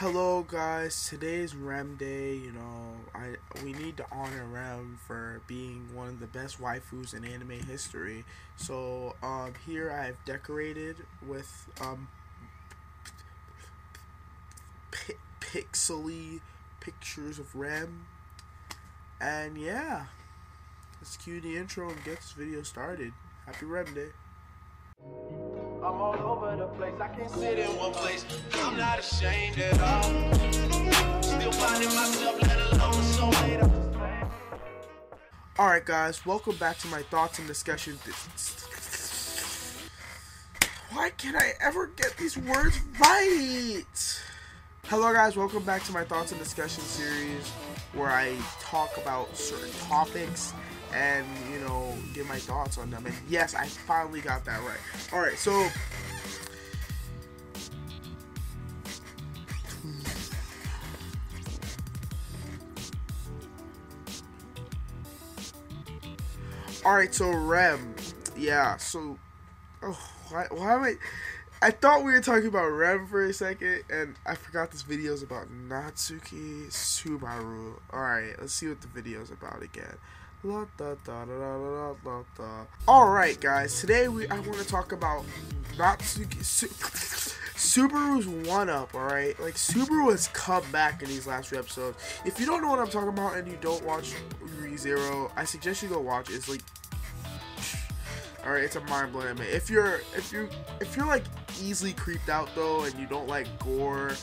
Hello guys, today's Rem Day. We need to honor Rem for being one of the best waifus in anime history. So here I've decorated with pixely pictures of Rem, and yeah, let's cue the intro and get this video started. Happy Rem Day. I'm all over the place, I can't sit in one place. I'm not ashamed at all. Still finding myself, let alone so later. Alright guys, welcome back to my thoughts and discussion. Why can't I ever get these words right? Hello guys, welcome back to my thoughts and discussion series where I talk about certain topics and, give my thoughts on them. And yes, I finally got that right. Alright, so Rem. Yeah, so why am I thought we were talking about Rem for a second, and I forgot this video is about Natsuki Subaru. Alright, let's see what the video is about again. Alright guys, today I want to talk about Subaru's one-up, alright? Like, Subaru has come back in these last few episodes. If you don't know what I'm talking about and you don't watch ReZero, I suggest you go watch it. It's like, alright, it's a mind-blowing anime. If you're like easily creeped out though, and you don't like gore,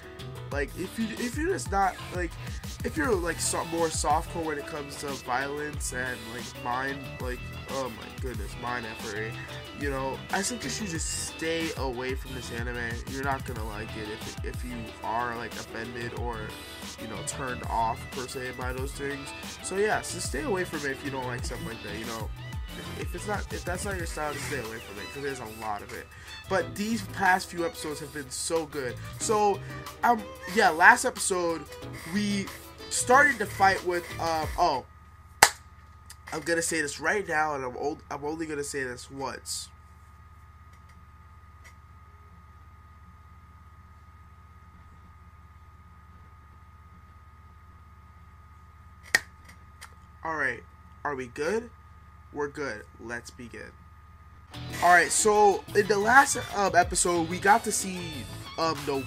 like if you're just not like, if you're like more softcore when it comes to violence and like mind, like, oh my goodness, mind effort, I suggest you just stay away from this anime. You're not gonna like it if you are like offended or turned off per se by those things. So yeah, so stay away from it if you don't like stuff like that. If that's not your style, just stay away from it, because there's a lot of it. But these past few episodes have been so good. So yeah, last episode we started to fight with I'm gonna say this right now, and I'm only gonna say this once. Alright, are we good? We're good. Let's begin. Alright, so in the last episode, we got to see the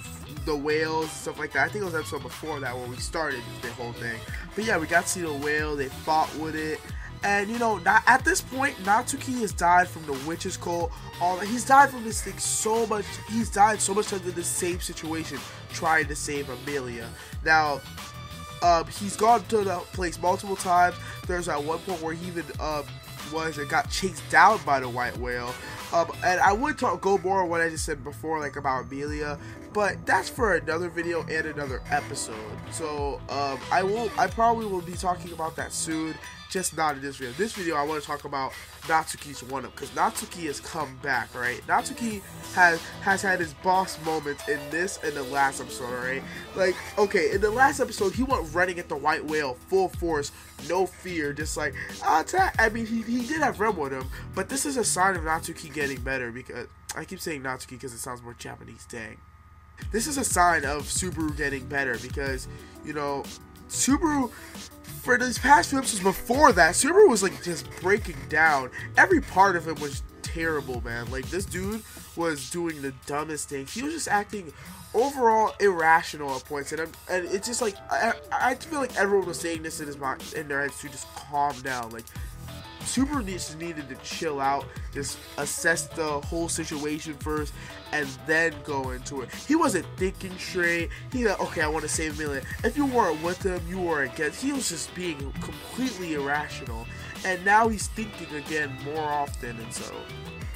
whales and stuff like that. I think it was the episode before that when we started the whole thing. But yeah, we got to see the whale. They fought with it. And at this point, Natsuki has died from the witch's cult. He's died from this thing so much. He's died so much under the same situation, trying to save Amelia. Now, he's gone to the place multiple times. There's at one point where he even got chased down by the white whale. And I would go more on what I just said before, like about Amelia, but that's for another video and another episode. So I probably will be talking about that soon, just not in this video. This video I want to talk about Natsuki's one-up, because Natsuki has come back, right? Natsuki has had his boss moments in this and the last episode, right? Like, okay, in the last episode, he went running at the white whale full force, no fear, just like, I mean, he did have Rem with him, but this is a sign of Natsuki getting better, because I keep saying Natsuki because it sounds more Japanese, dang. This is a sign of Subaru getting better, because, Subaru, for these past few episodes before that, Subaru was like just breaking down. Every part of him was terrible, man. Like, this dude was doing the dumbest thing. He was just acting overall irrational at points, and it's just like I feel like everyone was saying this in his mind, in their heads, to just calm down. Like, Subaru needed to chill out, just assess the whole situation first, and then go into it. He wasn't thinking straight. He like, okay, I want to save Amelia. If you weren't with him, you were against. He was just being completely irrational, and now he's thinking again more often, and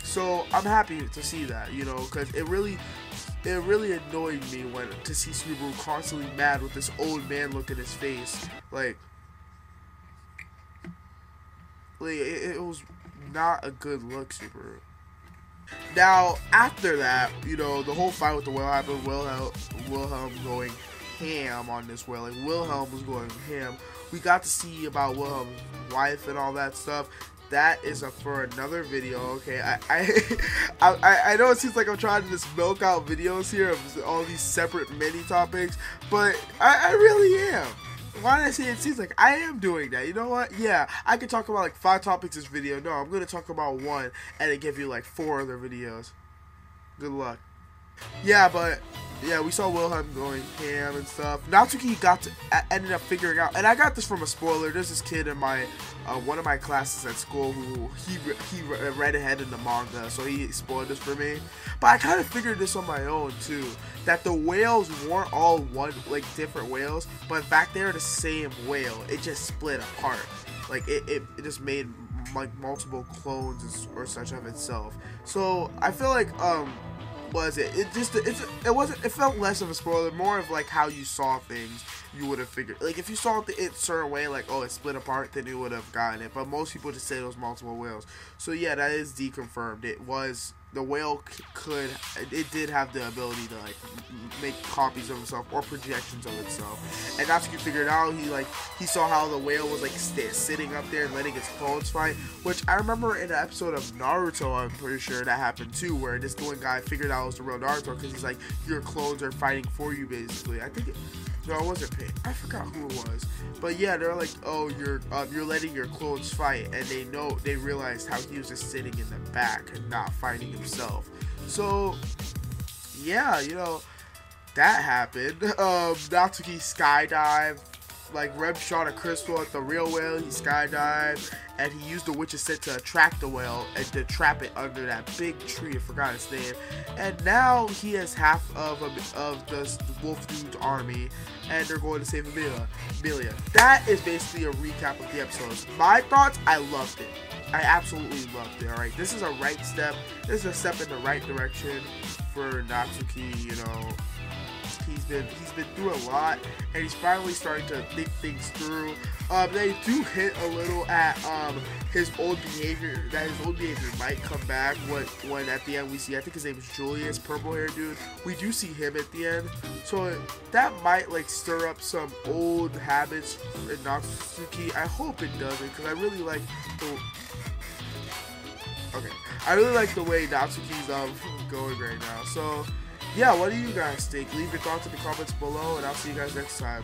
so I'm happy to see that, because it really annoyed me to see Subaru constantly mad with this old man look in his face, like it was not a good look, Subaru. Now, after that, the whole fight with the whale happened. Wilhelm going ham on this whale. Like, Wilhelm was going ham. We got to see about Wilhelm's wife and all that stuff. that is up for another video. Okay, I know it seems like I'm trying to just milk out videos here of all these separate mini topics, but I really am. Why did I say it seems like I am doing that? You know what? Yeah, I could talk about like 5 topics this video. No, I'm gonna talk about one and then give you like 4 other videos. Good luck. Yeah, but yeah, we saw Wilhelm going ham and stuff. Natsuki ended up figuring out, and I got this from a spoiler. There's this kid in my one of my classes at school who he read ahead in the manga, so he spoiled this for me. But I kind of figured this on my own too, that the whales weren't all one, like different whales, but in fact they're the same whale. It just split apart. Like it just made like multiple clones or such of itself. So I feel like it felt less of a spoiler, more of like how you saw things. You would have figured, like if you saw it a certain way, like oh it split apart, then you would have gotten it. But most people just say those multiple whales. So yeah, that is deconfirmed. It was the whale it did have the ability to like make copies of itself or projections of itself. And Natsuki figured out, he saw how the whale was like sitting up there and letting its clones fight, which I remember in an episode of Naruto, I'm pretty sure that happened too, where this one guy figured out it was the real Naruto because he's like, your clones are fighting for you basically. I think no, it wasn't Pain. I forgot who it was. But yeah, they're like, oh, you're letting your clones fight, and they realized how he was just sitting in the back and not fighting himself. So yeah, you know, that happened. Natsuki skydived. Like Reb shot a crystal at the real whale, he skydived, and he used the witch's scent to attract the whale and to trap it under that big tree. I forgot its name. And now he has half of the wolf dude's army, and they're going to save Amelia. That is basically a recap of the episodes. My thoughts, I loved it. I absolutely loved it. Alright, this is a right step. This is a step in the right direction for Natsuki, you know. He's been through a lot, and he's finally starting to think things through. They do hint a little at his old behavior, that his old behavior might come back when at the end we see, I think his name is Julius, purple hair dude. We do see him at the end, so that might like stir up some old habits in Natsuki. I hope it doesn't, because I really like the way Natsuki's going right now. So yeah, what do you guys think? Leave your thoughts in the comments below, and I'll see you guys next time.